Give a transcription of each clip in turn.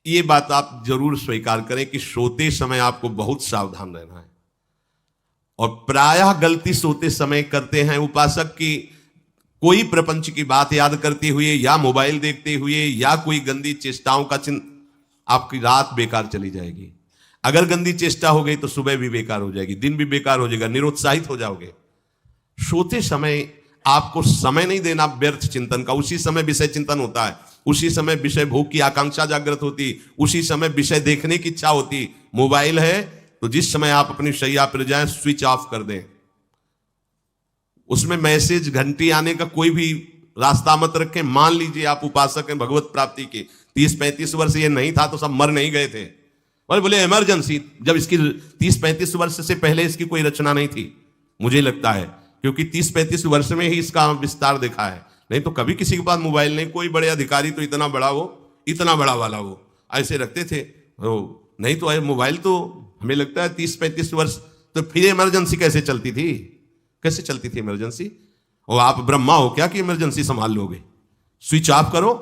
ये बात आप जरूर स्वीकार करें कि सोते समय आपको बहुत सावधान रहना है। और प्रायः गलती सोते समय करते हैं उपासक की, कोई प्रपंच की बात याद करते हुए या मोबाइल देखते हुए या कोई गंदी चेष्टाओं का चिंतन, आपकी रात बेकार चली जाएगी। अगर गंदी चेष्टा हो गई तो सुबह भी बेकार हो जाएगी, दिन भी बेकार हो जाएगा, निरुत्साहित हो जाओगे। सोते समय आपको समय नहीं देना व्यर्थ चिंतन का। उसी समय विषय चिंतन होता है, उसी समय विषय भोग की आकांक्षा जागृत होती, उसी समय विषय देखने की इच्छा होती। मोबाइल है तो जिस समय आप अपनी शैया पर जाएं स्विच ऑफ कर दें। उसमें मैसेज घंटी आने का कोई भी रास्ता मत रखें। मान लीजिए आप उपासक हैं भगवत प्राप्ति के, 30-35 वर्ष ये नहीं था तो सब मर नहीं गए थे। और बोले इमरजेंसी, जब इसकी 30-35 वर्ष से पहले इसकी कोई रचना नहीं थी, मुझे लगता है, क्योंकि 30-35 वर्ष में ही इसका विस्तार देखा है। नहीं तो कभी किसी के पास मोबाइल नहीं। कोई बड़े अधिकारी तो इतना बड़ा वो, इतना बड़ा वाला वो ऐसे रखते थे। नहीं तो मोबाइल तो हमें लगता है 30-35 वर्ष। तो फिर इमरजेंसी कैसे चलती थी? कैसे चलती थी इमरजेंसी? और आप ब्रह्मा हो क्या कि इमरजेंसी संभाल लोगे? स्विच ऑफ करो।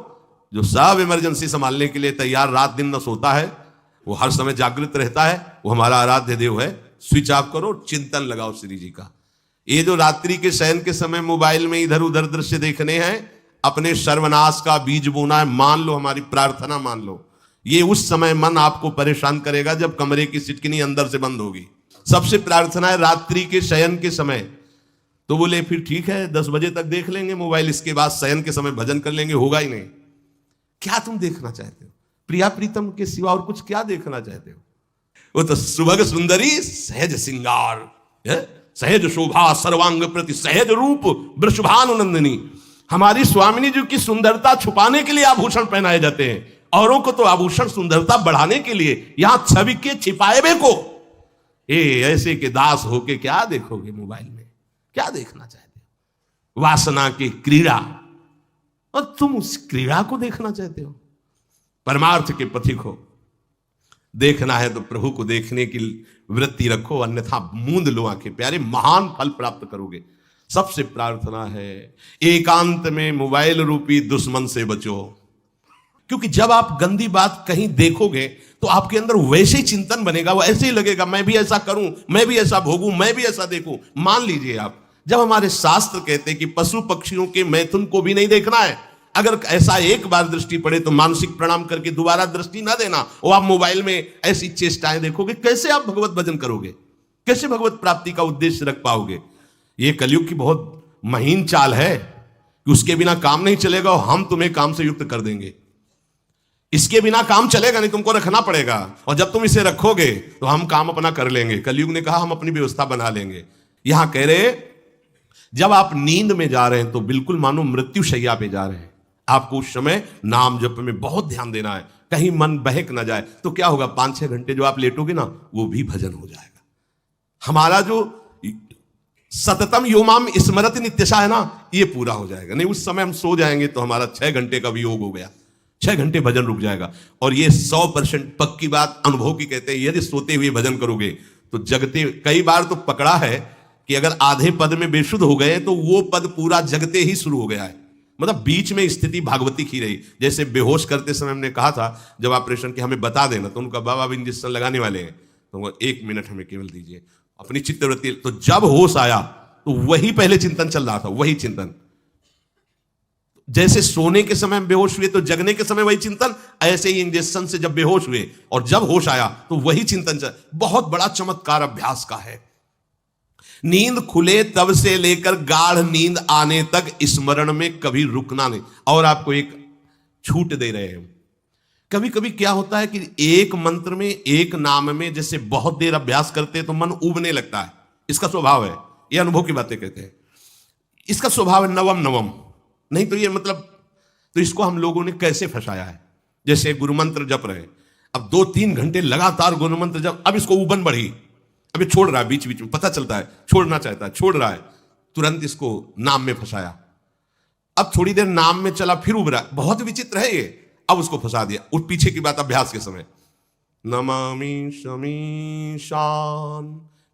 जो सब इमरजेंसी संभालने के लिए तैयार रात दिन न सोता है, वो हर समय जागृत रहता है, वो हमारा आराध्य देव है। स्विच ऑफ करो, चिंतन लगाओ श्री जी का। ये जो रात्रि के शयन के समय मोबाइल में इधर उधर दृश्य देखने हैं, अपने सर्वनाश का बीज बोना है। मान लो, हमारी प्रार्थना मान लो। ये उस समय मन आपको परेशान करेगा जब कमरे की सिटकिनी अंदर से बंद होगी। सबसे प्रार्थना है रात्रि के शयन के समय। तो बोले फिर ठीक है 10 बजे तक देख लेंगे मोबाइल, इसके बाद शयन के समय भजन कर लेंगे। होगा ही नहीं। क्या तुम देखना चाहते हो? प्रिया प्रीतम के सिवा और कुछ क्या देखना चाहते हो? वो तो सुभग सुंदरी सहज सिंगार, सहज शोभा सर्वांग प्रति सहज रूप वृषभानुनंदिनी। हमारी स्वामिनी जी की सुंदरता छुपाने के लिए आभूषण पहनाए जाते हैं, औरों को तो आभूषण सुंदरता बढ़ाने के लिए। यहां छवि के छिपाए को ऐसे के दास होके क्या देखोगे मोबाइल में? क्या देखना चाहते हो? वासना की क्रीड़ा, और तुम उस क्रीड़ा को देखना चाहते हो। परमार्थ के पथिक हो। देखना है तो प्रभु को देखने की वृत्ति रखो, अन्यथा मूंद लो आंखें। प्यारे, महान फल प्राप्त करोगे। सबसे प्रार्थना है एकांत में मोबाइल रूपी दुश्मन से बचो। क्योंकि जब आप गंदी बात कहीं देखोगे तो आपके अंदर वैसे ही चिंतन बनेगा, वो ऐसे ही लगेगा मैं भी ऐसा करूं, मैं भी ऐसा भोगूं, मैं भी ऐसा देखूं। मान लीजिए आप, जब हमारे शास्त्र कहते हैं कि पशु पक्षियों के मैथुन को भी नहीं देखना है, अगर ऐसा एक बार दृष्टि पड़े तो मानसिक प्रणाम करके दोबारा दृष्टि ना देना। और आप मोबाइल में ऐसी चेष्टाएं देखोगे, कैसे आप भगवत भजन करोगे? कैसे भगवत प्राप्ति का उद्देश्य रख पाओगे? ये कलयुग की बहुत महीन चाल है कि उसके बिना काम नहीं चलेगा और हम तुम्हें काम से युक्त कर देंगे। इसके बिना काम चलेगा नहीं, तुमको रखना पड़ेगा। और जब तुम इसे रखोगे तो हम काम अपना कर लेंगे। कलयुग ने कहा हम अपनी व्यवस्था बना लेंगे। यहां कह रहे जब आप नींद में जा रहे हैं तो बिल्कुल मानो मृत्यु शैया पे जा रहे हैं, आपको उस समय नाम जप में बहुत ध्यान देना है, कहीं मन बहक ना जाए। तो क्या होगा, 5-6 घंटे जो आप लेटोगे ना, वो भी भजन हो जाएगा। हमारा जो सततम योमाम स्मरति नित्यशा है ना, ये पूरा हो जाएगा। नहीं उस समय हम सो जाएंगे तो हमारा 6 घंटे का भी योग हो गया, 6 घंटे भजन रुक जाएगा। और ये 100% पक्की बात अनुभव की कहते हैं। यदि सोते हुए भजन करोगे तो जगते, कई बार तो पकड़ा है कि अगर आधे पद में बेशुद्ध हो गए तो वो पद पूरा जगते ही शुरू हो गया है। मतलब बीच में स्थिति भागवती की रही। जैसे बेहोश करते समय हमने कहा था जब ऑपरेशन के हमें बता देना, तो उनका बाबा अब इंजेक्शन लगाने वाले हैं तो 1 मिनट हमें केवल दीजिए, अपनी चित्तवृत्ति। तो जब होश आया तो वही पहले चिंतन चल रहा था, वही चिंतन। जैसे सोने के समय बेहोश हुए तो जगने के समय वही चिंतन, ऐसे ही इंजेक्शन से जब बेहोश हुए और जब होश आया तो वही चिंतन चल। बहुत बड़ा चमत्कार अभ्यास का है। नींद खुले तब से लेकर गाढ़ नींद आने तक स्मरण में कभी रुकना नहीं। और आपको एक छूट दे रहे हैं। कभी कभी क्या होता है कि एक मंत्र में, एक नाम में जैसे बहुत देर अभ्यास करते हैं तो मन उबने लगता है। इसका स्वभाव है, ये अनुभव की बातें कहते हैं। इसका स्वभाव है नवम नवम। नहीं तो ये मतलब, तो इसको हम लोगों ने कैसे फंसाया है। जैसे गुरु मंत्र जप रहे हैं, अब 2-3 घंटे लगातार गुरु मंत्र जप, अब इसको उबन बढ़ी, अभी छोड़ रहा है, बीच बीच में पता चलता है छोड़ना चाहता है, छोड़ रहा है, तुरंत इसको नाम में फंसाया। अब थोड़ी देर नाम में चला, फिर उब रहा है, बहुत विचित्र है ये। अब उसको फंसा दिया उस पीछे की बात अभ्यास के समय। नमामि शमीशान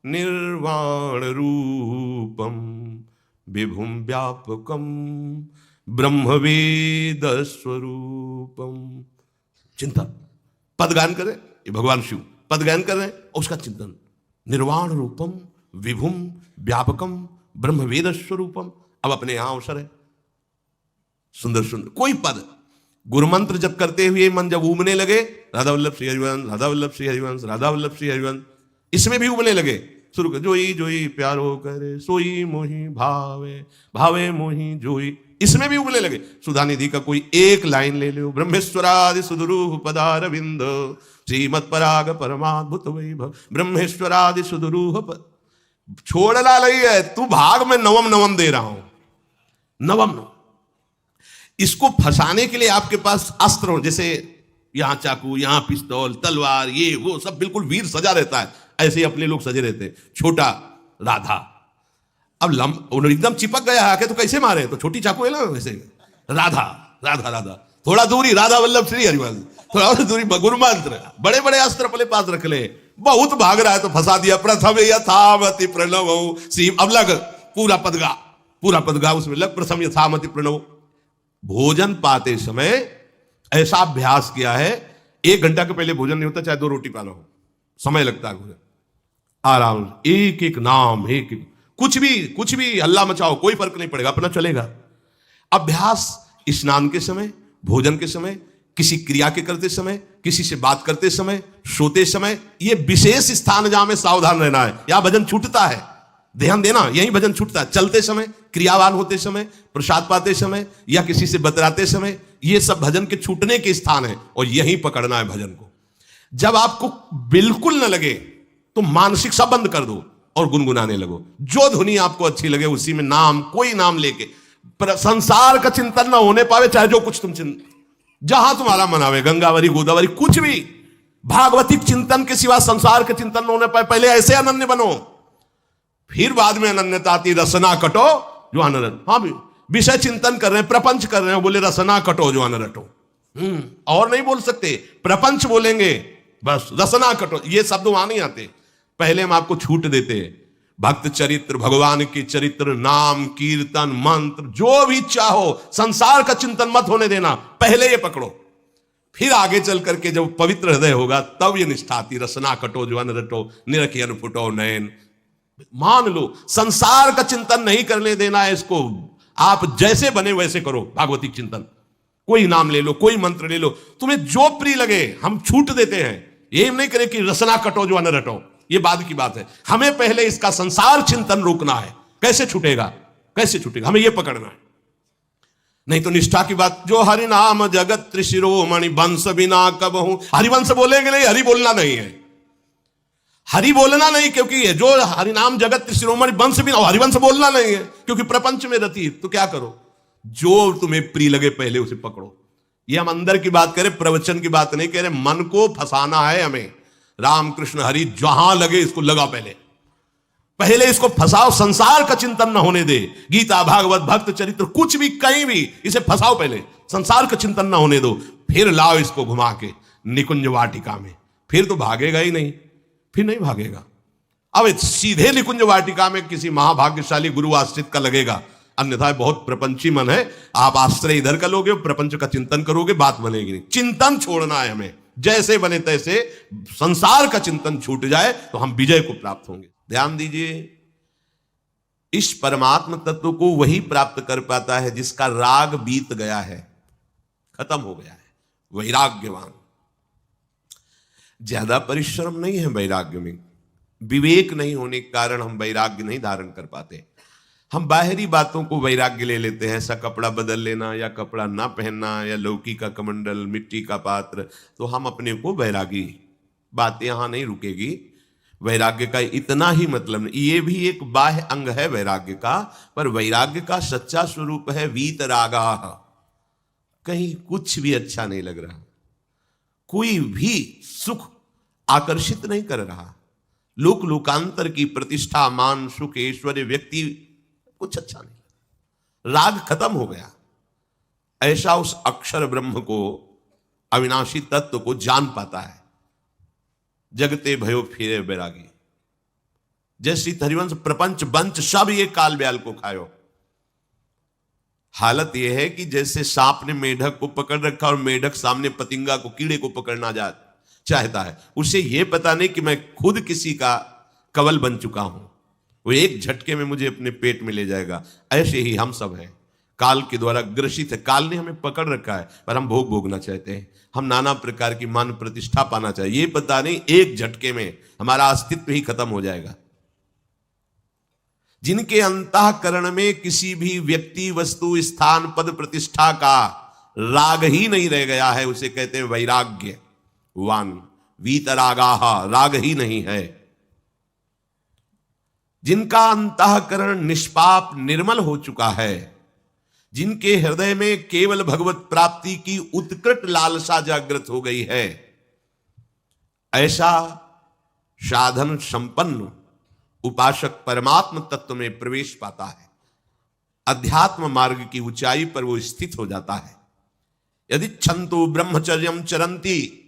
निर्वाण रूपम विभुम व्यापकम ब्रह्मवेद स्वरूपम। चिंता, पदगान करें, ये भगवान शिव पदगान कर रहे हैं, उसका चिंतन निर्वाण रूपम विभुम व्यापकम ब्रह्म वेद स्वरूपम। अब अपने यहां अवसर है, सुंदर सुंदर कोई पद गुरु मंत्र जब करते हुए मन जब उबने लगे, राधा वल्लभ श्री हरिवंश, राधा वल्लभ श्री हरिवंश, राधा वल्लभ श्री हरिवंश, इसमें भी उबने लगे, शुरू कर जोई जोई प्यारो करे सोई मोही भावे भावे मोही जोई, इसमें भी उबने लगे। सुधानिधि का कोई एक लाइन ले लो, ब्रह्मेश्वरादि सुदुरूह पदारविंद श्रीमत् पराग परमाद्भुत वैभव, ब्रह्मेश्वरादि सुदुरूह छोड़ना नहीं है, तू भाग में नवम नवम दे रहा हूं, नवम नवम। इसको फंसाने के लिए आपके पास अस्त्र हो, जैसे यहां चाकू, यहां पिस्तौल, तलवार, ये वो सब बिल्कुल वीर सजा रहता है, ऐसे ही अपने लोग सजे रहते हैं। छोटा राधा, अब एकदम चिपक गया आके तो कैसे मारे, तो छोटी चाकू है ना वैसे, राधा राधा राधा, थोड़ा दूरी राधा वल्लभ श्री हरिवंश, थोड़ा और दूरी गुरु मंत्र, बड़े बड़े अस्त्र अपने पास रख ले, बहुत भाग रहा है तो फंसा दिया। प्रथम यथामति प्रणव श्री, अब लग पूरा पदगा उसमें लग, प्रथम यथामति प्रणव। भोजन पाते समय ऐसा अभ्यास किया है, 1 घंटा के पहले भोजन नहीं होता, चाहे 2 रोटी पाना हो, समय लगता है भोजन, आराम, एक एक नाम, एक कुछ भी हल्ला मचाओ, कोई फर्क नहीं पड़ेगा, अपना चलेगा। अभ्यास स्नान के समय, भोजन के समय, किसी क्रिया के करते समय, किसी से बात करते समय, सोते समय, ये विशेष स्थान जहां में सावधान रहना है। यहां भजन छूटता है, ध्यान देना, यही भजन छूटता है। चलते समय, क्रियावान होते समय, प्रसाद पाते समय या किसी से बतराते समय, ये सब भजन के छूटने के स्थान है और यहीं पकड़ना है भजन को। जब आपको बिल्कुल न लगे तो मानसिक सब बंद कर दो और गुनगुनाने लगो, जो धुनी आपको अच्छी लगे उसी में नाम, कोई नाम लेके, संसार का चिंतन ना होने पावे, चाहे जो कुछ तुम जहां तुम्हारा मन आवे, गंगावरी गोदावरी कुछ भी, भागवतिक चिंतन के सिवा संसार के चिंतन न होने पाए, पहले ऐसे अनन्य बनो, फिर बाद में अनन्यता आती, रसना कटो जो अनरट। हाँ भी विषय चिंतन कर रहे हैं, प्रपंच कर रहे हैं, बोले रसना कटो जो अनरटो, और नहीं बोल सकते, प्रपंच बोलेंगे बस, रसना कटो, ये शब्द वहां नहीं आते। पहले हम आपको छूट देते हैं, भक्त चरित्र, भगवान के चरित्र, नाम कीर्तन मंत्र, जो भी चाहो, संसार का चिंतन मत होने देना, पहले ये पकड़ो, फिर आगे चल करके जब पवित्र हृदय होगा तब ये निष्ठा आती, रसना कटो जो अनरटो निरखियन फुटो नयन। मान लो संसार का चिंतन नहीं करने देना है इसको, आप जैसे बने वैसे करो भागवतिक चिंतन, कोई नाम ले लो, कोई मंत्र ले लो, तुम्हें जो प्रिय लगे, हम छूट देते हैं। ये नहीं करे कि रसना कटो जो अन रटो, ये बाद की बात है, हमें पहले इसका संसार चिंतन रोकना है। कैसे छूटेगा, कैसे छूटेगा, हमें यह पकड़ना है, नहीं तो निष्ठा की बात। जो हरि नाम जगत त्रिशिरोमणि वंश बिना कबहू, हरिवंश बोलेंगे नहीं, हरि बोलना नहीं है, हरि बोलना नहीं, क्योंकि जो हरिनाम जगत त्रिशिरोमणि वंश बिना, हरिवंश बोलना नहीं है, क्योंकि प्रपंच में रति। तो क्या करो, जो तुम्हें प्रिय लगे पहले उसे पकड़ो। ये हम अंदर की बात करें, प्रवचन की बात नहीं कह रहे, मन को फंसाना है हमें। राम कृष्ण हरि जहां लगे इसको लगा, पहले इसको फंसाओ, संसार का चिंतन न होने दे। गीता भागवत भक्त चरित्र कुछ भी कहीं भी इसे फंसाओ, पहले संसार का चिंतन न होने दो, फिर लाओ इसको घुमा के निकुंज वाटिका में, फिर तो भागेगा ही नहीं, फिर नहीं भागेगा। अब सीधे निकुंज वाटिका में किसी महाभाग्यशाली गुरु आश्रित का लगेगा, अन्यथा बहुत प्रपंची मन है, आप आश्रय इधर का लोगे, प्रपंच का चिंतन करोगे, बात बनेगी नहीं। चिंतन छोड़ना है हमें, जैसे बने तैसे संसार का चिंतन छूट जाए तो हम विजय को प्राप्त होंगे। ध्यान दीजिए, इस परमात्म तत्व को वही प्राप्त कर पाता है जिसका राग बीत गया है, खत्म हो गया है, वैराग्यवान। ज्यादा परिश्रम नहीं है वैराग्य में, विवेक नहीं होने के कारण हम वैराग्य नहीं धारण कर पाते। हम बाहरी बातों को वैराग्य ले लेते हैं, ऐसा कपड़ा बदल लेना या कपड़ा ना पहनना या लौकी का कमंडल, मिट्टी का पात्र, तो हम अपने को वैरागी। बात यहां नहीं रुकेगी, वैराग्य का इतना ही मतलब नहीं, ये भी एक बाह्य अंग है वैराग्य का, पर वैराग्य का सच्चा स्वरूप है वीतरागा। कहीं कुछ भी अच्छा नहीं लग रहा, कोई भी सुख आकर्षित नहीं कर रहा, लोक लोकांतर की प्रतिष्ठा, मान, सुख, ऐश्वर्य, व्यक्ति, कुछ अच्छा नहीं, राग खत्म हो गया। ऐसा उस अक्षर ब्रह्म को, अविनाशी तत्व को जान पाता है। जगते भयो फिरे बैरागी, जैसी हरिवंश प्रपंच बंच सब ये काल ब्याल को खायो। हालत यह है कि जैसे सांप ने मेढक को पकड़ रखा और मेढक सामने पतिंगा को, कीड़े को पकड़ना जाए, चाहता है। उसे यह पता नहीं कि मैं खुद किसी का कवल बन चुका हूं, वो एक झटके में मुझे अपने पेट में ले जाएगा। ऐसे ही हम सब हैं, काल के द्वारा ग्रसित है। काल ने हमें पकड़ रखा है, पर हम भोग भोगना चाहते हैं, हम नाना प्रकार की मान प्रतिष्ठा पाना चाहिए। ये पता नहीं एक झटके में हमारा अस्तित्व ही खत्म हो जाएगा। जिनके अंतःकरण में किसी भी व्यक्ति, वस्तु, स्थान, पद, प्रतिष्ठा का राग ही नहीं रह गया है, उसे कहते हैं वैराग्यवान। वीतरागाह, राग ही नहीं है। जिनका अंतःकरण निष्पाप निर्मल हो चुका है, जिनके हृदय में केवल भगवत प्राप्ति की उत्कट लालसा जागृत हो गई है, ऐसा साधन संपन्न उपासक परमात्म तत्व में प्रवेश पाता है। अध्यात्म मार्ग की ऊंचाई पर वो स्थित हो जाता है। यदि छंतु ब्रह्मचर्यम चरंती,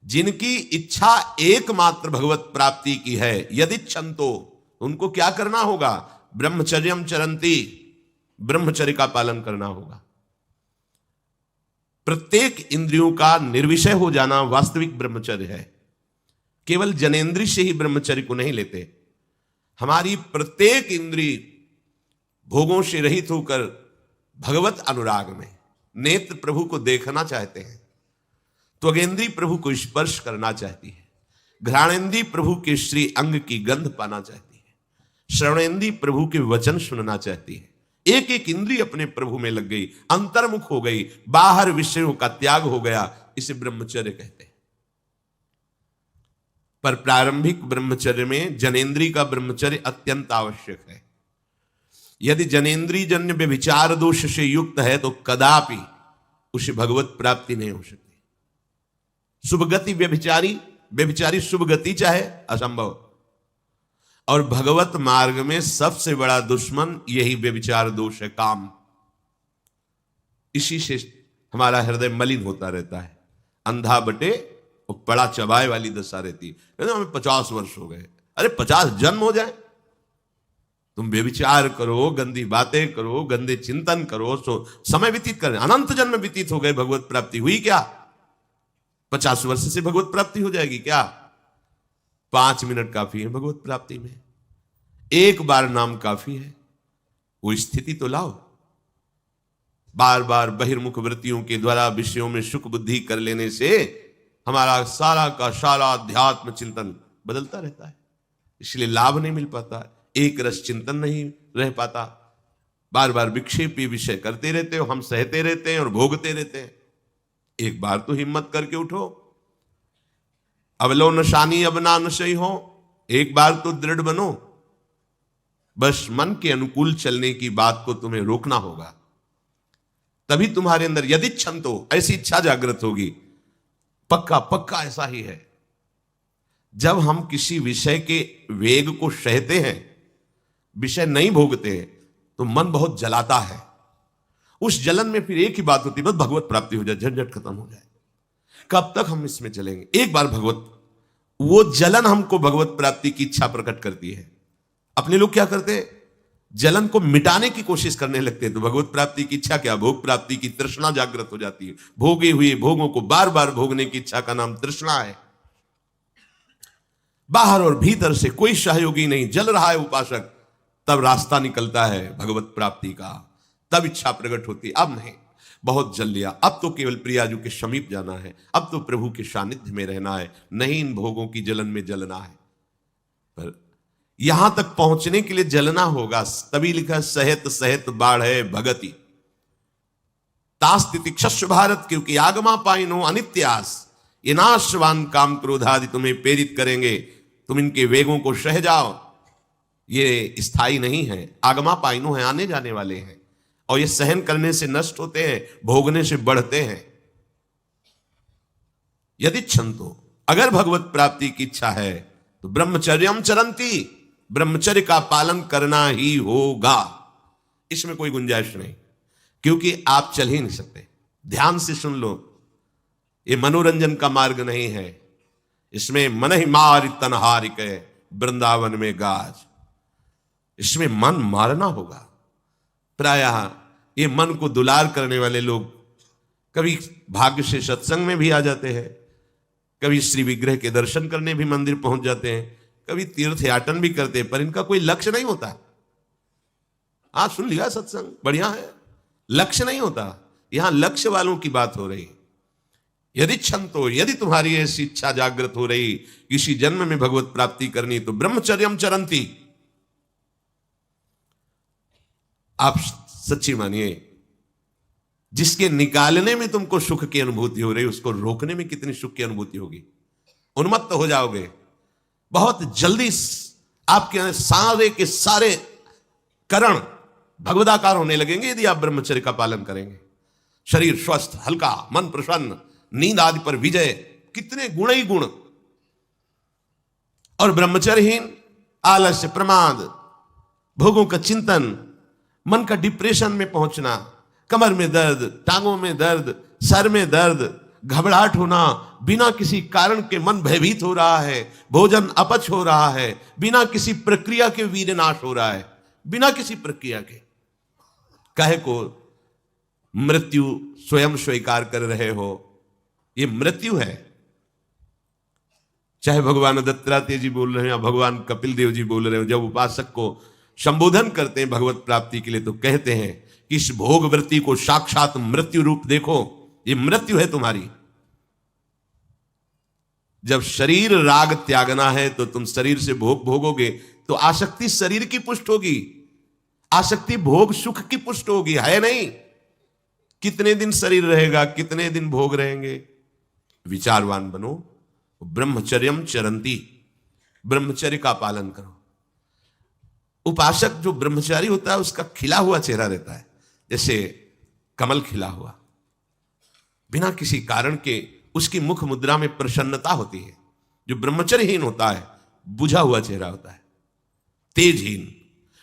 जिनकी इच्छा एकमात्र भगवत प्राप्ति की है, यदि छंतो, उनको क्या करना होगा? ब्रह्मचर्यम चरंती, ब्रह्मचर्य का पालन करना होगा। प्रत्येक इंद्रियों का निर्विषय हो जाना वास्तविक ब्रह्मचर्य है। केवल जनेंद्रिय से ही ब्रह्मचर्य को नहीं लेते। हमारी प्रत्येक इंद्रिय भोगों से रहित होकर भगवत अनुराग में, नेत्र प्रभु को देखना चाहते हैं, त्वगेंद्री प्रभु को स्पर्श करना चाहती है, घ्राणेंद्री प्रभु के श्री अंग की गंध पाना चाहती है, श्रवणेंद्री प्रभु के वचन सुनना चाहती है। एक एक इंद्री अपने प्रभु में लग गई, अंतर्मुख हो गई, बाहर विषयों का त्याग हो गया। इसे ब्रह्मचर्य कहते हैं। पर प्रारंभिक ब्रह्मचर्य में जनेंद्री का ब्रह्मचर्य अत्यंत आवश्यक है। यदि जनेंद्री जन्य व्यभिचार दोष से युक्त है तो कदापि उसे भगवत प्राप्ति नहीं हो सकती। शुभगति व्यभिचारी शुभ गति चाहे, असंभव। और भगवत मार्ग में सबसे बड़ा दुश्मन यही व्यभिचार दोष है, काम। इसी से हमारा हृदय मलिन होता रहता है। अंधा बटे और बड़ा चबाए वाली दशा रहती है। हमें 50 वर्ष हो गए। अरे 50 जन्म हो जाए, तुम व्यभिचार करो, गंदी बातें करो, गंदे चिंतन करो, सो समय व्यतीत करें। अनंत जन्म व्यतीत हो गए, भगवत प्राप्ति हुई क्या? 50 वर्ष से भगवत प्राप्ति हो जाएगी क्या? 5 मिनट काफी है भगवत प्राप्ति में। एक बार नाम काफी है। वो स्थिति तो लाओ। बार बार बहिर्मुख वृत्तियों के द्वारा विषयों में सुख बुद्धि कर लेने से हमारा सारा का सारा अध्यात्म चिंतन बदलता रहता है, इसलिए लाभ नहीं मिल पाता, एक रस चिंतन नहीं रह पाता। बार बार विक्षेपी विषय करते रहते हो, हम सहते रहते हैं और भोगते रहते हैं। एक बार तो हिम्मत करके उठो। अवलो नशानी अब ना नशई हो, एक बार तो दृढ़ बनो। बस मन के अनुकूल चलने की बात को तुम्हें रोकना होगा, तभी तुम्हारे अंदर यदि छंतो, ऐसी इच्छा जागृत होगी। पक्का पक्का ऐसा ही है। जब हम किसी विषय के वेग को सहते हैं, विषय नहीं भोगते हैं, तो मन बहुत जलाता है। उस जलन में फिर एक ही बात होती है, बस भगवत प्राप्ति हो जाए, झंझट खत्म हो जाए। कब तक हम इसमें चलेंगे? एक बार भगवत, वो जलन हमको भगवत प्राप्ति की इच्छा प्रकट करती है। अपने लोग क्या करते हैं? जलन को मिटाने की कोशिश करने लगते हैं। तो भगवत प्राप्ति की इच्छा क्या? भोग प्राप्ति की तृष्णा जागृत हो जाती है। भोगे हुए भोगों को बार बार भोगने की इच्छा का नाम तृष्णा है। बाहर और भीतर से कोई सहयोगी नहीं, जल रहा है उपासक, तब रास्ता निकलता है भगवत प्राप्ति का, तब इच्छा प्रकट होती है। अब नहीं, बहुत जल लिया, अब तो केवल प्रियाजू के समीप जाना है, अब तो प्रभु के सानिध्य में रहना है, नहीं इन भोगों की जलन में जलना है। पर यहां तक पहुंचने के लिए जलना होगा, तभी लिखा सहित सहित बाढ़ भगति तास्तिति क्षस्व भारत, क्योंकि आगमा पाइनो अनित्यास, ये नाशवान काम क्रोधादि तुम्हें प्रेरित करेंगे, तुम इनके वेगों को सह जाओ। ये स्थायी नहीं है, आगमा पाइनो है, आने जाने वाले हैं, और ये सहन करने से नष्ट होते हैं, भोगने से बढ़ते हैं। यदि छंतो, अगर भगवत प्राप्ति की इच्छा है तो ब्रह्मचर्यम चरंती, ब्रह्मचर्य का पालन करना ही होगा। इसमें कोई गुंजाइश नहीं, क्योंकि आप चल ही नहीं सकते। ध्यान से सुन लो, ये मनोरंजन का मार्ग नहीं है। इसमें मन ही मार तनहारिक वृंदावन में गाज, इसमें मन मारना होगा। प्रायः ये मन को दुलार करने वाले लोग कभी भाग्य से सत्संग में भी आ जाते हैं, कभी श्री विग्रह के दर्शन करने भी मंदिर पहुंच जाते हैं, कभी तीर्थयाटन भी करते हैं, पर इनका कोई लक्ष्य नहीं होता। आज सुन लिया सत्संग, बढ़िया है, लक्ष्य नहीं होता। यहां लक्ष्य वालों की बात हो रही। यदि छंतो, यदि तुम्हारी ऐसी इच्छा जागृत हो रही किसी जन्म में भगवत प्राप्ति करनी, तो ब्रह्मचर्यम चरंती। आप सच्ची मानिए, जिसके निकालने में तुमको सुख की अनुभूति हो रही, उसको रोकने में कितनी सुख की अनुभूति होगी। उन्मत्त हो जाओगे बहुत जल्दी। आपके सारे के सारे करण भगवदाकार होने लगेंगे यदि आप ब्रह्मचर्य का पालन करेंगे। शरीर स्वस्थ, हल्का, मन प्रसन्न, नींद आदि पर विजय, कितने गुण ही गुण। और ब्रह्मचर्यहीन आलस्य, प्रमाद, भोगों का चिंतन, मन का डिप्रेशन में पहुंचना, कमर में दर्द, टांगों में दर्द, सर में दर्द, घबराहट होना, बिना किसी कारण के मन भयभीत हो रहा है, भोजन अपच हो रहा है, बिना किसी प्रक्रिया के वीरनाश हो रहा है, बिना किसी प्रक्रिया के। काहे को मृत्यु स्वयं स्वीकार कर रहे हो, ये मृत्यु है। चाहे भगवान दत्तात्रेय जी बोल रहे हैं या भगवान कपिल देव जी बोल रहे हो, जब उपासक को संबोधन करते हैं भगवत प्राप्ति के लिए, तो कहते हैं कि इस भोग वृत्ति को साक्षात मृत्यु रूप देखो, ये मृत्यु है तुम्हारी। जब शरीर राग त्यागना है तो तुम शरीर से भोग भोगोगे तो आसक्ति शरीर की पुष्ट होगी, आसक्ति भोग सुख की पुष्ट होगी, है नहीं। कितने दिन शरीर रहेगा, कितने दिन भोग रहेंगे। विचारवान बनो, ब्रह्मचर्यम चरंती, ब्रह्मचर्य का पालन करो। उपासक जो ब्रह्मचारी होता है उसका खिला हुआ चेहरा रहता है, जैसे कमल खिला हुआ, बिना किसी कारण के उसकी मुख मुद्रा में प्रसन्नता होती है। जो ब्रह्मचर्यहीन होता है बुझा हुआ चेहरा होता है, तेजहीन,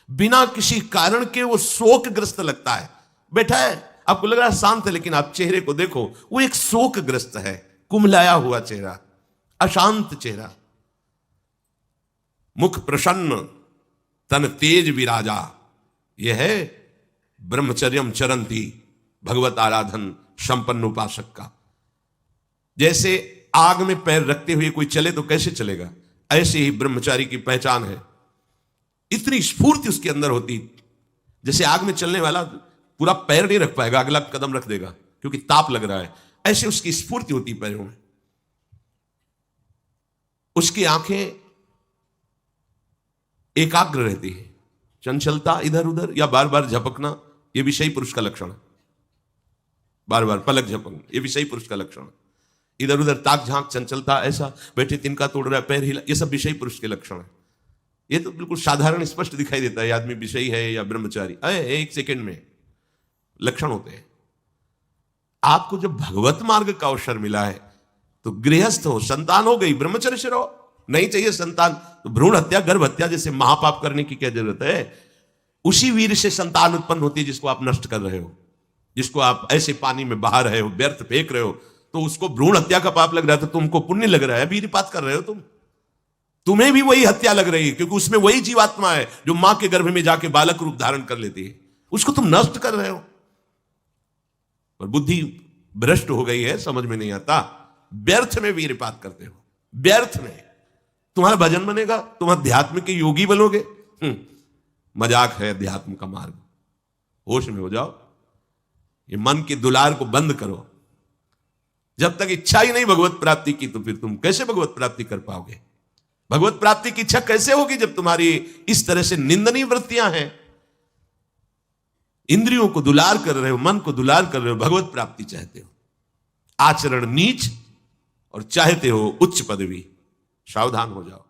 बिना किसी कारण के वो शोकग्रस्त लगता है। बैठा है, आपको लग रहा है शांत है, लेकिन आप चेहरे को देखो, वो एक शोकग्रस्त है, कुम्हलाया हुआ चेहरा, अशांत चेहरा, मुख प्रसन्न, तन तेज विराजा। यह है ब्रह्मचर्यम चरंती, भगवत आराधन संपन्न उपासक का। जैसे आग में पैर रखते हुए कोई चले तो कैसे चलेगा, ऐसे ही ब्रह्मचारी की पहचान है। इतनी स्फूर्ति उसके अंदर होती, जैसे आग में चलने वाला पूरा पैर नहीं रख पाएगा, अगला कदम रख देगा क्योंकि ताप लग रहा है, ऐसे उसकी स्फूर्ति होती पैरों में। उसकी आंखें एकाग्र रहती है, चंचलता इधर उधर या बार बार झपकना यह विषयी पुरुष का लक्षण है। बार बार पलक झपकना यह विषयी पुरुष का लक्षण है। इधर उधर ताक झांक, चंचलता, ऐसा बैठे तिनका तोड़ रहा है, पैर हिला, यह सब विषयी पुरुष के लक्षण है। यह तो बिल्कुल साधारण स्पष्ट दिखाई देता है आदमी विषयी है या ब्रह्मचारी, एक सेकंड में लक्षण होते हैं। आपको जब भगवत मार्ग का अवसर मिला है तो गृहस्थ हो, संतान हो गई, ब्रह्मचर्य से रहो। नहीं चाहिए संतान तो भ्रूण हत्या, गर्भ हत्या जैसे महापाप करने की क्या जरूरत है। उसी वीर से संतान उत्पन्न होती है जिसको आप नष्ट कर रहे हो, जिसको आप ऐसे पानी में बहा रहे हो, व्यर्थ फेंक रहे हो, तो उसको भ्रूण हत्या का पाप लग रहा है, तो तुमको पुण्य लग रहा है, वीरपात कर रहे हो तुम्हें भी वही हत्या लग रही है, क्योंकि उसमें वही जीवात्मा है जो मां के गर्भ में जाके बालक रूप धारण कर लेती है, उसको तुम नष्ट कर रहे हो। और बुद्धि भ्रष्ट हो गई है, समझ में नहीं आता, व्यर्थ में वीरपात करते हो, व्यर्थ में। तुम्हारा भजन बनेगा, तुम अध्यात्म के योगी बनोगे, मजाक है अध्यात्म का मार्ग। होश में हो जाओ, ये मन के दुलार को बंद करो। जब तक इच्छा ही नहीं भगवत प्राप्ति की, तो फिर तुम कैसे भगवत प्राप्ति कर पाओगे। भगवत प्राप्ति की इच्छा कैसे होगी जब तुम्हारी इस तरह से निंदनीय वृत्तियां हैं। इंद्रियों को दुलार कर रहे हो, मन को दुलार कर रहे हो, भगवत प्राप्ति चाहते हो, आचरण नीच और चाहते हो उच्च पदवी। सावधान हो जाओ।